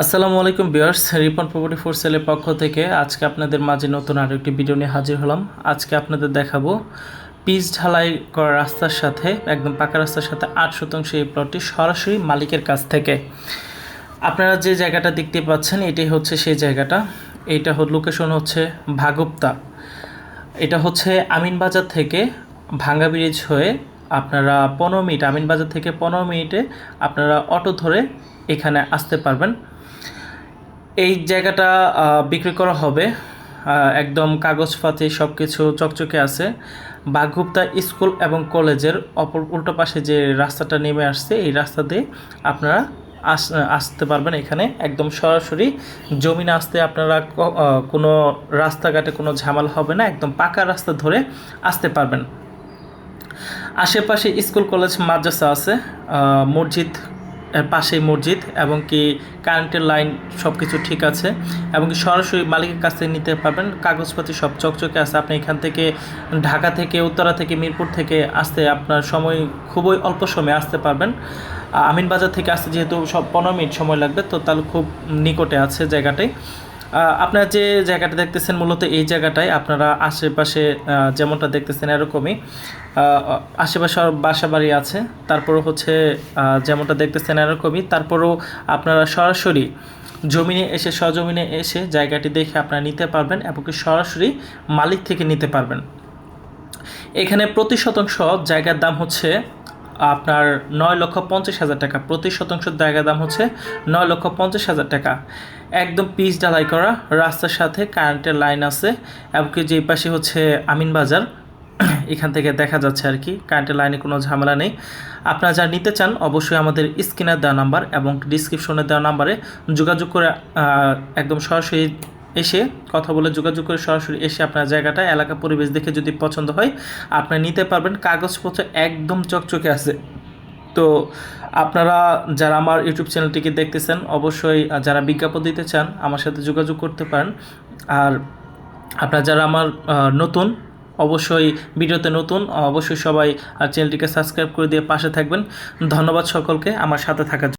আসসালামু আলাইকুম viewers, Ripon property for সেলের পক্ষ থেকে আজকে আপনাদের মাঝে নতুন আরও একটি ভিডিও নিয়ে হাজির হলাম। আজকে আপনাদের দেখাবো পিচ ঢালাই করা রাস্তার সাথে, একদম পাকা রাস্তার সাথে 8 শতাংশ এই প্লটটি সরাসরি মালিকের কাছ থেকে। আপনারা যে জায়গাটা দেখতে পাচ্ছেন এটাই হচ্ছে সেই জায়গাটা। এইটা লোকেশন হচ্ছে ভাগুপ্তা। এটা হচ্ছে আমিনবাজার থেকে ভাঙ্গা ব্রিজ হয়ে আপনারা 15 মিনিট, আমিনবাজার থেকে 15 মিনিটে আপনারা অটো ধরে এখানে আসতে পারবেন। এই জায়গাটা বিক্রি করা হবে, একদম কাগজপাতি সব কিছু চকচকে আছে। বাঘগুপ্তা স্কুল এবং কলেজের উল্টো পাশে যে রাস্তাটা নেমে আসছে এই রাস্তা দিয়ে আপনারা আসতে পারবেন। এখানে একদম সরাসরি জমিনে আসতে আপনারা কোনো রাস্তাঘাটে কোনো ঝামেলা হবে না, একদম পাকা রাস্তা ধরে আসতে পারবেন। আশেপাশে স্কুল কলেজ মাদ্রাসা আছে, মসজিদ পাশেই মসজিদ, এবং কি কারেন্টের লাইন সব কিছু ঠিক আছে, এবং কি সরাসরি মালিকের কাছ থেকে নিতে পারবেন। কাগজপাতি সব চকচকে আছে। আপনি এখান থেকে ঢাকা থেকে, উত্তরা থেকে, মিরপুর থেকে আসতে আপনার সময় খুবই অল্প সময়ে আসতে পারবেন। আমিনবাজার থেকে আসতে যেহেতু 15 মিনিট সময় লাগবে, তো তাহলে খুব নিকটে আছে জায়গাটাই। আপনারা যে জায়গাটা দেখতেছেন মূলত এই জায়গাটায় আপনারা আশেপাশে যেমনটা দেখতেছেন এরকমই আশেপাশে বাসা বাড়ি আছে। তারপরও হচ্ছে যেমনটা দেখতেছেন এরকমই। তারপরেও আপনারা সরাসরি জমিনে এসে, সজমিনে এসে জায়গাটি দেখে আপনারা নিতে পারবেন, এবং কি সরাসরি মালিক থেকে নিতে পারবেন। এখানে প্রতি শতাংশ জায়গার দাম হচ্ছে আপনার 9,50,000 টাকা। প্রতি শতাংশ জায়গার দাম হচ্ছে 9,50,000 টাকা। একদম পিচ ঢালাই করা, রাস্তার সাথে কারেন্টের লাইন আছে, এবং যে পাশে হচ্ছে আমিনবাজার, এখান থেকে দেখা যাচ্ছে আর কি কারেন্টের লাইনে কোনো ঝামেলা নেই। আপনারা যা নিতে চান অবশ্যই আমাদের স্ক্রিনে দেওয়া নাম্বার এবং ডিসক্রিপশনে দেওয়া নাম্বারে যোগাযোগ করে একদম সরাসরি এসে কথা বলে যোগাযোগ করে সরাসরি এসে আপনার জায়গাটা, এলাকা পরিবেশ দেখে যদি পছন্দ হয় আপনারা নিতে পারবেন। কাগজপত্র একদম চকচকে আছে। তো আপনারা যারা আমার ইউটিউব চ্যানেলটিকে দেখতেছেন অবশ্যই যারা বিজ্ঞাপন দিতে চান আমার সাথে যোগাযোগ করতে পারেন। আর আপনারা যারা আমার নতুন, অবশ্যই ভিডিওতে নতুন, অবশ্যই সবাই চ্যানেলটিকে সাবস্ক্রাইব করে দিয়ে পাশে থাকবেন। ধন্যবাদ সকলকে আমার সাথে থাকার জন্য।